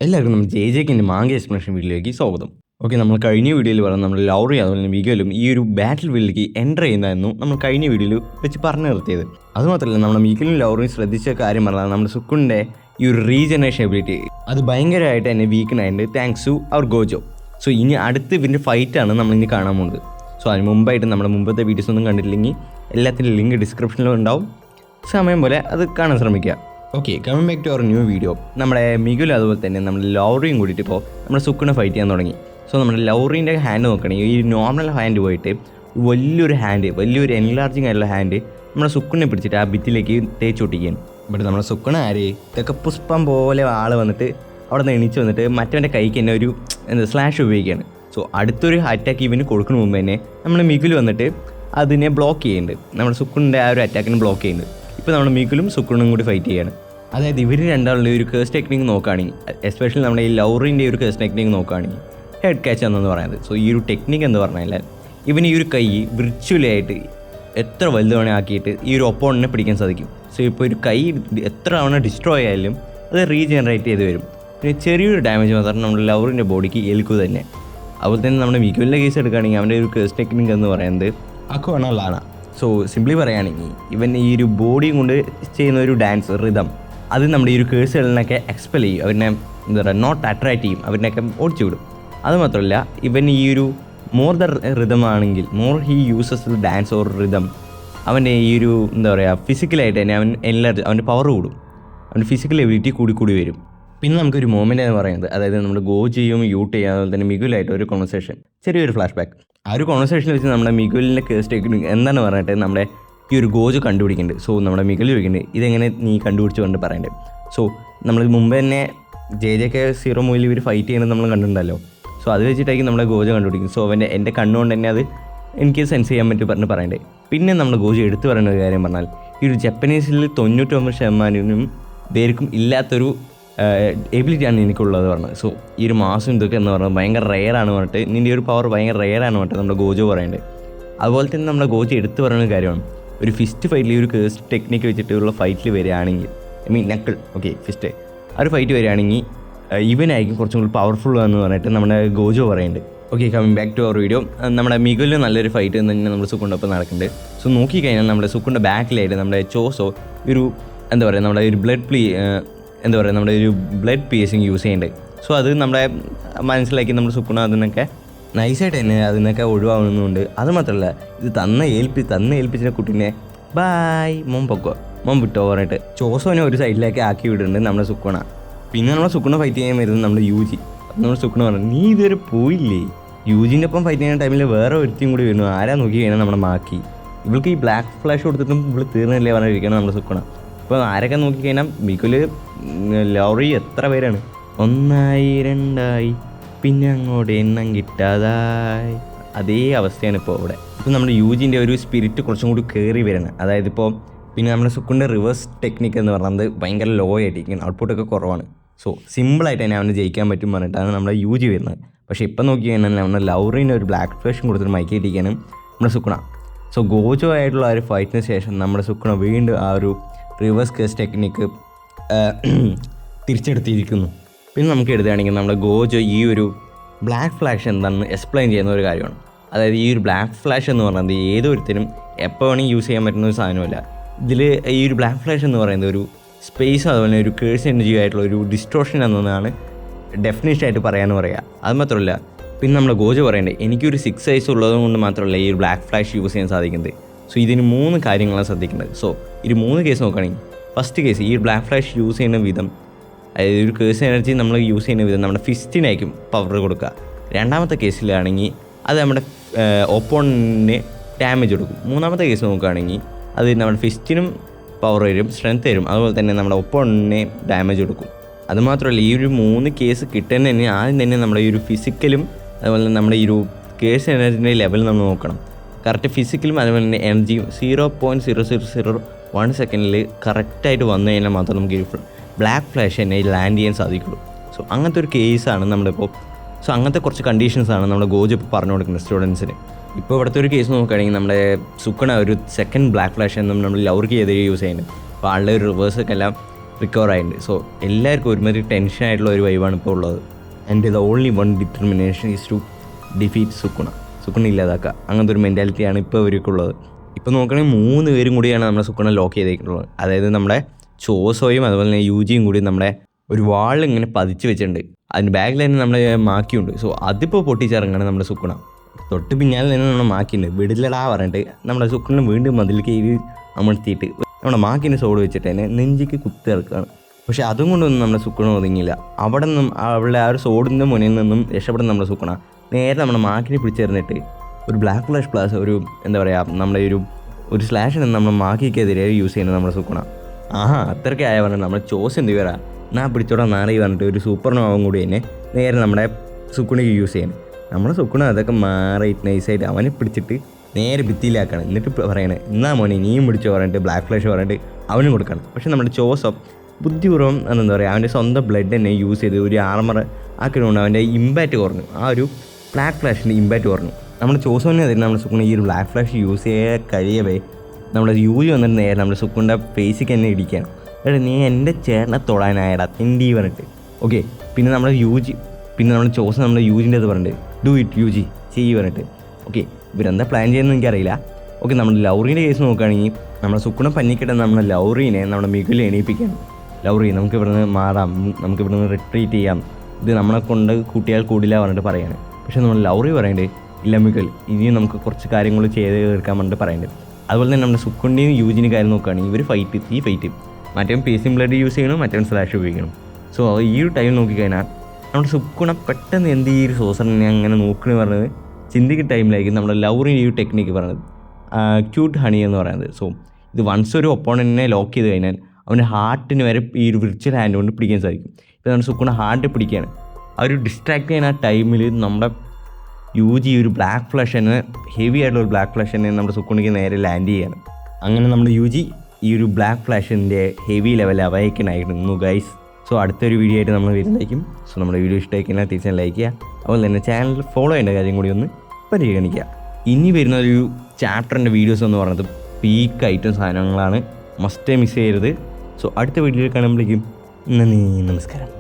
എല്ലാവർക്കും നമ്മൾ ജെക്കിൻ്റെ manga explanation വീഡിയോയിലേക്ക് സ്വാഗതം. ഓക്കെ, നമ്മൾ കഴിഞ്ഞ വീഡിയോയിൽ പറഞ്ഞ നമ്മൾ ലൗറി അതുപോലെ തന്നെ മിഗലും ഈ ഒരു ബാറ്റിൽ ഫീൽഡിലേക്ക് എൻ്റർ ചെയ്യുന്നതായിരുന്നു നമ്മൾ കഴിഞ്ഞ വീഡിയോയിൽ വെച്ച് പറഞ്ഞു നിർത്തിയത്. അതുമാത്രമല്ല, നമ്മുടെ മിഗലും ലൗറിയും ശ്രദ്ധിച്ച കാര്യം പറഞ്ഞാൽ നമ്മുടെ സുക്കുൻ്റെ ഈ ഒരു റീജനറേഷൻ എബിലിറ്റി അത് ഭയങ്കരമായിട്ട് തന്നെ വീക്കനായിട്ട് താങ്ക്സ് ടു അവർ ഗോജോ. സോ ഇനി അടുത്ത് ഇവൻ്റെ ഫൈറ്റാണ് നമ്മളിനി കാണാൻ പോകുന്നത്. സോ അതിന് മുമ്പായിട്ട് നമ്മുടെ മുമ്പത്തെ വീഡിയോസ് ഒന്നും കണ്ടിട്ടില്ലെങ്കിൽ എല്ലാത്തിൻ്റെ ലിങ്ക് ഡിസ്ക്രിപ്ഷനിലും ഉണ്ടാവും. സമയം പോലെ അത് കാണാൻ ശ്രമിക്കുക. Okay, coming back to our new video. നമ്മുടെ മിഗുൽ അതുപോലെ തന്നെ നമ്മുടെ ലൗറിയും കൂടിയിട്ട് ഇപ്പോൾ നമ്മുടെ സുക്കുനെ ഫൈറ്റ് ചെയ്യാൻ തുടങ്ങി. സോ നമ്മുടെ ലൗറിൻ്റെ ഹാൻഡ് നോക്കുകയാണെങ്കിൽ ഈ നോർമൽ ഹാൻഡ് പോയിട്ട് വലിയൊരു എൻലാർജിങ് ആയിട്ടുള്ള ഹാൻഡ് നമ്മുടെ സുക്കുനെ പിടിച്ചിട്ട് ആ ഭിത്തിലേക്ക് തേച്ചൊട്ടിക്കുകയാണ്. ബട്ട് നമ്മുടെ സുക്കുനെ ആര് ഇതൊക്കെ പുഷ്പം പോലെ ആൾ വന്നിട്ട് അവിടെ നിന്ന് എണീച്ച് വന്നിട്ട് മറ്റവൻ്റെ കൈക്ക് തന്നെ ഒരു സ്ലാഷ് ഉപയോഗിക്കുകയാണ്. സോ അടുത്തൊരു അറ്റാക്ക് ഇവന് കൊടുക്കുന്ന മുമ്പ് തന്നെ നമ്മുടെ മിഗുൽ വന്നിട്ട് അതിനെ ബ്ലോക്ക് ചെയ്യുന്നുണ്ട്. നമ്മുടെ സുക്കുണിൻ്റെ ആ ഒരു അറ്റാക്കിനെ ബ്ലോക്ക് ചെയ്യുന്നുണ്ട്. ഇപ്പോൾ നമ്മുടെ മിഗുലും സുക്കുണും കൂടി ഫൈറ്റ് ചെയ്യാണ്. അതായത് ഇവർ രണ്ടാളുടെ ഒരു കേസ് ടെക്നിക്ക് നോക്കുകയാണെങ്കിൽ, എസ്പെഷ്യലി നമ്മുടെ ഈ ലൗറിൻ്റെ ഒരു കേസ് ടെക്നിക്ക് നോക്കുകയാണെങ്കിൽ ഹെഡ് ക്യാച്ച് എന്നു പറയുന്നത്. സോ ഈ ഒരു ടെക്നിക്ക് എന്ന് പറഞ്ഞാൽ ഇവന് ഈ ഒരു കൈ വിർച്വലായിട്ട് എത്ര വലുതാണ് ആക്കിയിട്ട് ഈ ഒരു ഒപ്പോണിനെ പിടിക്കാൻ സാധിക്കും. സോ ഇപ്പോൾ ഒരു കൈ എത്ര തവണ ഡിസ്ട്രോയ് ആയാലും അത് റീജനറേറ്റ് ചെയ്ത് വരും. പിന്നെ ചെറിയൊരു ഡാമേജ് മാത്രം നമ്മുടെ ലൗറിൻ്റെ ബോഡിക്ക് ഏൽക്കുക തന്നെ. അതുപോലെ തന്നെ നമ്മുടെ മിഗുലിൻ്റെ കേസ് എടുക്കുകയാണെങ്കിൽ അവൻ്റെ ഒരു കേസ് ടെക്നിക്ക് എന്ന് പറയുന്നത് അക്വാണലാണ്. സോ സിംപ്ലി പറയുകയാണെങ്കിൽ ഇവൻ ഈ ഒരു ബോഡിയും കൊണ്ട് ചെയ്യുന്ന ഒരു ഡാൻസ് റിതം അത് നമ്മുടെ ഈ ഒരു കേസുകളിനൊക്കെ എക്സ്പെൽ ചെയ്യും. അവനെ എന്താ പറയുക, നോട്ട് അട്രാക്റ്റ് ചെയ്യും, അവരിനൊക്കെ ഓടിച്ചു വിടും. അതുമാത്രമല്ല, ഇവൻ ഈ ഒരു മോർ ദ റിതം ആണെങ്കിൽ more he uses dance or rhythm അവൻ്റെ ഈ ഒരു എന്താ പറയുക ഫിസിക്കലായിട്ട് തന്നെ അവൻ്റെ പവർ കൂടും, അവൻ്റെ ഫിസിക്കൽ എബിലിറ്റി കൂടി വരും. പിന്നെ നമുക്കൊരു മൊമെൻ്റ് എന്ന് പറയുന്നത്, അതായത് നമ്മൾ ഗോജിയും യൂട്ടയും അതുപോലെ തന്നെ മിഗുലായിട്ട് ഒരു കോൺവെർസേഷൻ, ചെറിയൊരു ഫ്ലാഷ് ബാക്ക്. ആ ഒരു കോൺവെർസേഷനിൽ വെച്ച് നമ്മുടെ മിഗുലിൻ്റെ കേസ് ടെക്നിക്ക് എന്താണ് പറഞ്ഞിട്ട് നമ്മുടെ ഈ ഒരു ഗോജ് കണ്ടുപിടിക്കുന്നുണ്ട്. സോ നമ്മുടെ മിഗുൽ ചോദിക്കുന്നുണ്ട് ഇതെങ്ങനെ നീ കണ്ടുപിടിച്ച് കൊണ്ട് പറയണ്ടേ. സോ നമ്മൾ മുമ്പ് തന്നെ ജെക്കെ 0 മൂവിൽ ഇവർ ഫൈറ്റ് ചെയ്യുന്നത് നമ്മൾ കണ്ടിട്ടുണ്ടല്ലോ. സോ അത് വെച്ചിട്ടായിരിക്കും നമ്മുടെ ഗോജ കണ്ടുപിടിക്കും. സോ എൻ്റെ കണ്ണുകൊണ്ട് തന്നെ അത് എനിക്ക് സെൻസ് ചെയ്യാൻ പറ്റി പറയണ്ടേ. പിന്നെ നമ്മൾ ഗോജ എടുത്തു പറയുന്ന ഒരു കാര്യം പറഞ്ഞാൽ, ഈ ഒരു ജപ്പനീസിൽ 99% പേർക്കും ഇല്ലാത്തൊരു എബിലിറ്റിയാണ് എനിക്കുള്ളത് പറഞ്ഞത്. സോ ഈ ഒരു മാസം ഇതൊക്കെ എന്ന് പറഞ്ഞാൽ ഭയങ്കര റെയറാണ് പറഞ്ഞിട്ട്, നിൻ്റെ ഒരു പവർ ഭയങ്കര റെയറാണ് പറഞ്ഞിട്ട് നമ്മുടെ ഗോജോ പറയേണ്ടത്. അതുപോലെ തന്നെ നമ്മുടെ ഗോജ എടുത്തു പറയുന്ന കാര്യമാണ്, ഒരു ഫിസ്റ്റ് ഫൈറ്റിൽ ഒരു കേസ് ടെക്നിക്ക് വെച്ചിട്ടുള്ള ഫൈറ്റിൽ വരികയാണെങ്കിൽ, നക്കിൾ ഫിസ്റ്റ് ആ ഒരു ഫൈറ്റ് വരികയാണെങ്കിൽ ഇവനായിരിക്കും കുറച്ചും കൂടി പവർഫുൾ എന്ന് പറഞ്ഞിട്ട് നമ്മുടെ ഗോജോ പറയുന്നുണ്ട്. Okay, coming back to our video. നമ്മുടെ മിഗുലിന് നല്ലൊരു ഫൈറ്റ് തന്നെ നമ്മുടെ സുക്കുണ്ടൊപ്പം നടക്കുന്നുണ്ട്. സോ നോക്കിക്കഴിഞ്ഞാൽ നമ്മുടെ സുക്കുണ്ട ബാക്കിലായിട്ട് നമ്മുടെ ചോസോ ഒരു എന്താ പറയുക നമ്മുടെ ഒരു നമ്മുടെ ഒരു ബ്ലഡ് പീസിങ് യൂസ് ചെയ്യുന്നുണ്ട്. സോ അത് നമ്മുടെ മനസ്സിലാക്കി നമ്മുടെ സുക്കുണ അതിനൊക്കെ നൈസായിട്ട് തന്നെ അതിനൊക്കെ ഒഴിവാകുന്നുണ്ട്. അത് മാത്രമല്ല, ഇത് തന്നെ ഏൽപ്പിച്ച കുട്ടീനെ ബായ് മോൻ വിട്ടോ പറഞ്ഞിട്ട് ചോസോനെ ഒരു സൈഡിലേക്ക് ആക്കി വിടുന്നുണ്ട് നമ്മുടെ സുക്കുണ. പിന്നെ നമ്മുടെ സുക്കുണ ഫൈറ്റ് ചെയ്യാൻ വരുന്നത് നമ്മുടെ യൂജി. അപ്പം നമ്മുടെ സുക്കുണ പറഞ്ഞു, നീ ഇതുവരെ പോയില്ലേ? യൂജിൻ്റെ ഒപ്പം ഫൈറ്റ് ചെയ്യുന്ന ടൈമിൽ വേറെ ഒരുത്തിയും കൂടി വരുന്നു. ആരാ നോക്കി കഴിഞ്ഞാൽ നമ്മുടെ മാക്കി. ഇവൾക്ക് ഈ ബ്ലാക്ക് ഫ്ലാഷ് കൊടുത്തിട്ടും ഇവൾ തീർന്നില്ലേ പറഞ്ഞിരിക്കണം നമ്മുടെ സുക്കുണ. ഇപ്പോൾ ആരൊക്കെ നോക്കിക്കഴിഞ്ഞാൽ മിഗുൽ ലൗറി എത്ര പേരാണ്, 1 2 പിന്നെ അങ്ങോട്ട് എണ്ണം കിട്ടാതായി. അതേ അവസ്ഥയാണ് ഇപ്പോൾ ഇവിടെ. ഇപ്പോൾ നമ്മുടെ യൂജിൻ്റെ ഒരു സ്പിരിറ്റ് കുറച്ചും കൂടി കയറി വരുന്നത്. അതായത് ഇപ്പോൾ പിന്നെ നമ്മുടെ സുക്കുൻ്റെ റിവേഴ്സ് ടെക്നിക്ക് എന്ന് പറയുന്നത് ഭയങ്കര ലോ ആയിട്ടിരിക്കും, ഔട്ട്പുട്ടൊക്കെ കുറവാണ്. സോ സിമ്പിളായിട്ട് തന്നെ അവന് ജയിക്കാൻ പറ്റും പറഞ്ഞിട്ടാണ് നമ്മുടെ യൂജി വരുന്നത്. പക്ഷേ ഇപ്പം നോക്കി കഴിഞ്ഞാൽ നമ്മുടെ ലൗറിന് ഒരു ബ്ലാക്ക് ഫ്ലാഷും കൊടുത്തിട്ട് മയക്കിയിട്ടിരിക്കാണ് നമ്മുടെ സുക്കുണ. സോ ഗോജോ ആയിട്ടുള്ള ആ ഒരു ഫൈറ്റിന് ശേഷം നമ്മുടെ സുക്കുണ വീണ്ടും ആ ഒരു റിവേഴ്സ് കേസ് ടെക്നിക്ക് തിരിച്ചെടുത്തിരിക്കുന്നു. പിന്നെ നമുക്ക് എടുത്തുകയാണെങ്കിൽ നമ്മുടെ ഗോജോ ഈ ഒരു ബ്ലാക്ക് ഫ്ലാഷ് എന്താണെന്ന് എക്സ്പ്ലെയിൻ ചെയ്യുന്ന ഒരു കാര്യമാണ്. അതായത് ഈ ഒരു ബ്ലാക്ക് ഫ്ലാഷ് എന്ന് പറയുന്നത് ഏതൊരുത്തരും എപ്പോൾ വേണമെങ്കിൽ യൂസ് ചെയ്യാൻ പറ്റുന്ന ഒരു സാധനമല്ല. ഇതിൽ ഈ ഒരു ബ്ലാക്ക് ഫ്ലാഷ് എന്ന് പറയുന്നത് ഒരു സ്പേസ് അതുപോലെ ഒരു കേഴ്സ് എനർജി ആയിട്ടുള്ള ഒരു ഡിസ്ട്രോഷൻ എന്നതാണ് ഡെഫിനേഷനായിട്ട് പറയാമെന്ന് പറയുക. അത് മാത്രമല്ല, പിന്നെ നമ്മുടെ ഗോജോ പറയേണ്ടത് എനിക്കൊരു 6 eyes ഉള്ളത് കൊണ്ട് മാത്രമല്ല ഈ ഒരു ബ്ലാക്ക് ഫ്ലാഷ് യൂസ് ചെയ്യാൻ സാധിക്കുന്നത്. സോ ഇതിന് 3 കാര്യങ്ങളാണ് ശ്രദ്ധിക്കേണ്ടത്. സോ ഈ 3 കേസ് നോക്കുകയാണെങ്കിൽ, ഫസ്റ്റ് കേസ് ഈ ബ്ലാക്ക് ഫ്ലാഷ് യൂസ് ചെയ്യുന്ന വിധം, അതായത് ഒരു കേഴ്സ് എനർജി നമ്മൾ യൂസ് ചെയ്യുന്ന വിധം നമ്മുടെ ഫിസ്റ്റിനായിരിക്കും പവർ കൊടുക്കുക. രണ്ടാമത്തെ കേസിലാണെങ്കിൽ അത് നമ്മുടെ ഓപ്പോണിന് ഡാമേജ് കൊടുക്കും. മൂന്നാമത്തെ കേസ് നോക്കുകയാണെങ്കിൽ അത് നമ്മുടെ ഫിസ്റ്റിനും പവർ വരും, സ്ട്രെങ്ത് തരും, അതുപോലെ തന്നെ നമ്മുടെ ഒപ്പോണിനെ ഡാമേജ് കൊടുക്കും. അതുമാത്രമല്ല, ഈ ഒരു 3 കേസ് കിട്ടുന്ന തന്നെ ആദ്യം തന്നെ നമ്മുടെ ഈ ഒരു ഫിസിക്കലും അതുപോലെ തന്നെ നമ്മുടെ ഈ ഒരു കേഴ്സ് എനർജിൻ്റെ ലെവൽ നമ്മൾ നോക്കണം. കറക്റ്റ് ഫിസിക്കലും അതുപോലെ തന്നെ എനർജിയും 0.0001 സെക്കൻഡിൽ കറക്റ്റായിട്ട് വന്നു കഴിഞ്ഞാൽ മാത്രം നമുക്ക് ഈ ബ്ലാക്ക് ഫ്ലാഷ് തന്നെ ലാൻഡ് ചെയ്യാൻ സാധിക്കുള്ളൂ. സോ അങ്ങനത്തെ ഒരു കേസാണ് നമ്മളിപ്പോൾ. സോ അങ്ങനത്തെ കുറച്ച് കണ്ടീഷൻസാണ് നമ്മുടെ ഗോജ് ഇപ്പോൾ പറഞ്ഞു കൊടുക്കുന്നത് സ്റ്റുഡൻസിന്. ഇപ്പോൾ ഇവിടുത്തെ ഒരു കേസ് നോക്കുകയാണെങ്കിൽ നമ്മുടെ സുക്കുണ ഒരു സെക്കൻഡ് ബ്ലാക്ക് ഫ്ലാഷ് എന്നും നമ്മൾ ലൗർക്ക് ചെയ്ത് യൂസ് ചെയ്യുന്നത്. അപ്പോൾ ആളുടെ ഒരു റിവേഴ്സൊക്കെ എല്ലാം റിക്കവർ ആയിട്ടുണ്ട്. സോ എല്ലാവർക്കും ഒരുമാതിരി ടെൻഷനായിട്ടുള്ള ഒരു വൈബാണ് ഇപ്പോൾ ഉള്ളത്. And the only one determination is to defeat Sukuna ഇല്ലാതാക്കുക. അങ്ങനത്തെ ഒരു മെൻറ്റാലിറ്റിയാണ് ഇപ്പോൾ ഇവർക്കുള്ളത്. ഇപ്പോൾ നോക്കുകയാണെങ്കിൽ 3 പേരും കൂടിയാണ് നമ്മുടെ സുക്കുണ ലോക്ക് ചെയ്തേക്കുള്ളത്. അതായത് നമ്മുടെ ചോസോയും അതുപോലെ തന്നെ യൂജിയും കൂടി നമ്മുടെ ഒരു വാളിൽ ഇങ്ങനെ പതിച്ച് വെച്ചിട്ടുണ്ട്. അതിന് ബാക്കിൽ തന്നെ നമ്മുടെ മാക്കിയുണ്ട്. സോ അതിപ്പോൾ പൊട്ടിച്ചിറങ്ങാണ് നമ്മുടെ സുക്കുണ. തൊട്ട് പിന്നാലെ തന്നെ നമ്മുടെ മാക്കിയുണ്ട്. വിടില്ലടാ പറഞ്ഞിട്ട് നമ്മുടെ സുക്കുണ വീണ്ടും മതിൽ കയറി അമർത്തിയിട്ട് നമ്മുടെ മാക്കിൻ്റെ സോഡ് വെച്ചിട്ട് തന്നെ നെഞ്ചിക്ക് കുത്തിറക്കുകയാണ്. പക്ഷേ അതും കൊണ്ടൊന്നും നമ്മുടെ സുക്കുണ ഒതുങ്ങിയില്ല. അവിടെ നിന്നും അവളുടെ ആ ഒരു സോഡിൻ്റെ മുന്നിൽ നിന്നും രക്ഷപ്പെടുന്ന നമ്മുടെ സുക്കുണ നേരെ നമ്മുടെ മാക്കിനെ പിടിച്ചേർന്നിട്ട് ഒരു ബ്ലാക്ക് ഫ്ലാഷ് പ്ലസ് ഒരു എന്താ പറയുക നമ്മുടെ ഒരു സ്ലാഷിന് നമ്മുടെ മാക്കിക്കെതിരെ യൂസ് ചെയ്യുന്നത് നമ്മുടെ സുക്കുണ. അത്രയ്ക്ക് ആയ പറഞ്ഞിട്ട് നമ്മുടെ ചോസ് എന്ത് പേരാ ഞാൻ പിടിച്ചോടാ നാറി പറഞ്ഞിട്ട് ഒരു സൂപ്പർനോവം കൂടി തന്നെ നേരെ നമ്മുടെ സുക്കുണയ്ക്ക് യൂസ് ചെയ്യണം. നമ്മുടെ സുക്കുണ അതൊക്കെ മാറിയിട്ട് നൈസായിട്ട് അവനെ പിടിച്ചിട്ട് നേരെ ഭിത്തിയിലാക്കണം. എന്നിട്ട് പറയണേ എന്നാ മോനെ നീയും പിടിച്ചോ പറഞ്ഞിട്ട് ബ്ലാക്ക് ഫ്ലാഷ് പറഞ്ഞിട്ട് അവനും കൊടുക്കണം. പക്ഷേ നമ്മുടെ ചോസഫ് ബുദ്ധിപൂർവ്വം എന്താ പറയുക അവൻ്റെ സ്വന്തം ബ്ലഡ് തന്നെ യൂസ് ചെയ്ത് ഒരു ആർമർ ആക്കിയതുകൊണ്ട് അവൻ്റെ ഇമ്പാക്റ്റ് കുറഞ്ഞു. ആ ഒരു ബ്ലാക്ക് ഫ്ലാഷിൻ്റെ ഇമ്പാക്റ്റ് കുറഞ്ഞു. നമ്മുടെ ചോസോനെ അതിന് നമ്മുടെ സുക്കുണ ഈ ഒരു ബ്ലാക്ക് ഫ്ലാഷ് യൂസ് ചെയ്യാൻ കഴിയവേ നമ്മുടെ യൂജി വന്നിട്ട് നേരെ നമ്മുടെ സുക്കുണിൻ്റെ ഫേസിക്ക് തന്നെ ഇടിക്കുകയാണ്. എടാ നീ എൻ്റെ ചേട്ടനെ തൊടാനായടാ തിണ്ടി പറഞ്ഞിട്ട്. ഓക്കെ, പിന്നെ നമ്മുടെ ചോസ് നമ്മുടെ യൂജിൻ്റെ അത് പറഞ്ഞിട്ട് ഡു ഇറ്റ് യൂജി ചെയ്യ് പറഞ്ഞിട്ട്. ഓക്കെ, ഇവരെന്താ പ്ലാൻ ചെയ്യുന്നത് എനിക്കറിയില്ല. ഓക്കെ, നമ്മുടെ ലൗറീൻ്റെ കേസ് നോക്കുകയാണെങ്കിൽ നമ്മുടെ സുക്കുണ പഞ്ഞിക്കിട്ട് നമ്മുടെ ലൗറീനെ നമ്മുടെ മികുലിൽ എണീപ്പിക്കുകയാണ്. ലൗറി നമുക്ക് ഇവിടുന്ന് മാറാം, നമുക്ക് ഇവിടുന്ന് റിട്രീറ്റ് ചെയ്യാം, ഇത് നമ്മളെ കൊണ്ട് കൂട്ടിയാൽ കൂടില്ല പറഞ്ഞിട്ട് പറയുകയാണ്. പക്ഷേ നമ്മൾ ലൗറി പറയേണ്ടത് ഇല്ല മികുൽ ഇനിയും നമുക്ക് കുറച്ച് കാര്യങ്ങൾ ചെയ്ത് തീർക്കാൻ പറഞ്ഞിട്ട് പറയുന്നുണ്ട്. അതുപോലെ തന്നെ നമ്മുടെ സുക്കുണിൻ്റെയും യൂജിൻ്റെ കാര്യം നോക്കുകയാണെങ്കിൽ ഇവർ ഫൈറ്റ് മറ്റേ പേസിംഗ് ബ്ലഡ് യൂസ് ചെയ്യണം, മറ്റേ സ്ലാഷ് ഉപയോഗിക്കണം. സോ ഈ ഒരു ടൈം നോക്കിക്കഴിഞ്ഞാൽ നമ്മുടെ സുക്കുണ പെട്ടെന്ന് എന്ത് ഈ ഒരു സോസറിനെ അങ്ങനെ നോക്കണമെന്ന് പറഞ്ഞത് ചിന്തിക്കുന്ന ടൈമിലായിരിക്കും നമ്മുടെ ലൗറിന് ഈ ടെക്നിക്ക് പറഞ്ഞത് ക്യൂട്ട് ഹണി എന്ന് പറയുന്നത്. സോ ഇത് വൺസ് ഒരു ഒപ്പോണൻറ്റിനെ ലോക്ക് ചെയ്ത് കഴിഞ്ഞാൽ അവൻ്റെ ഹാർട്ടിന് വരെ ഈ ഒരു വിർച്വൽ ഹാൻഡ് കൊണ്ട് പിടിക്കാൻ സാധിക്കും. ഇപ്പോൾ നമ്മുടെ സുക്കുണ ഹാർട്ട് പിടിക്കുകയാണ്, ആ ഒരു ഡിസ്ട്രാക്ട് ചെയ്യുന്ന ആ ടൈമിൽ നമ്മുടെ യൂജി ഒരു ബ്ലാക്ക് ഫ്ലഷ് തന്നെ ഹെവി ആയിട്ടുള്ള ഒരു ബ്ലാക്ക് ഫ്ലഷ് തന്നെ നമ്മുടെ സുക്കുണിക്ക് നേരെ ലാൻഡ് ചെയ്യാണ്. അങ്ങനെ നമ്മുടെ യൂജി ഈ ഒരു ബ്ലാക്ക് ഫ്ലാഷിൻ്റെ ഹെവി ലെവൽ അവൈക്കനായിരുന്നു ഗൈസ്. സോ അടുത്തൊരു വീഡിയോ ആയിട്ട് നമ്മൾ വരുന്നതായിരിക്കും. സോ നമ്മുടെ വീഡിയോ ഇഷ്ടമായിക്കഴിഞ്ഞാൽ തീർച്ചയായും ലൈക്ക് ചെയ്യുക. അതുപോലെ തന്നെ ചാനൽ ഫോളോ ചെയ്യേണ്ട കാര്യം കൂടി ഒന്ന് പരിഗണിക്കുക. ഇനി വരുന്ന ഒരു ചാപ്റ്ററിൻ്റെ വീഡിയോസ് എന്ന് പറയുന്നത് പീക്ക് ഐറ്റം സാധനങ്ങളാണ്, മസ്റ്റ് മിസ് ചെയ്യരുത്. സോ അടുത്ത വീഡിയോയിൽ കാണുമ്പോഴേക്കും നന്ദി, നമസ്കാരം.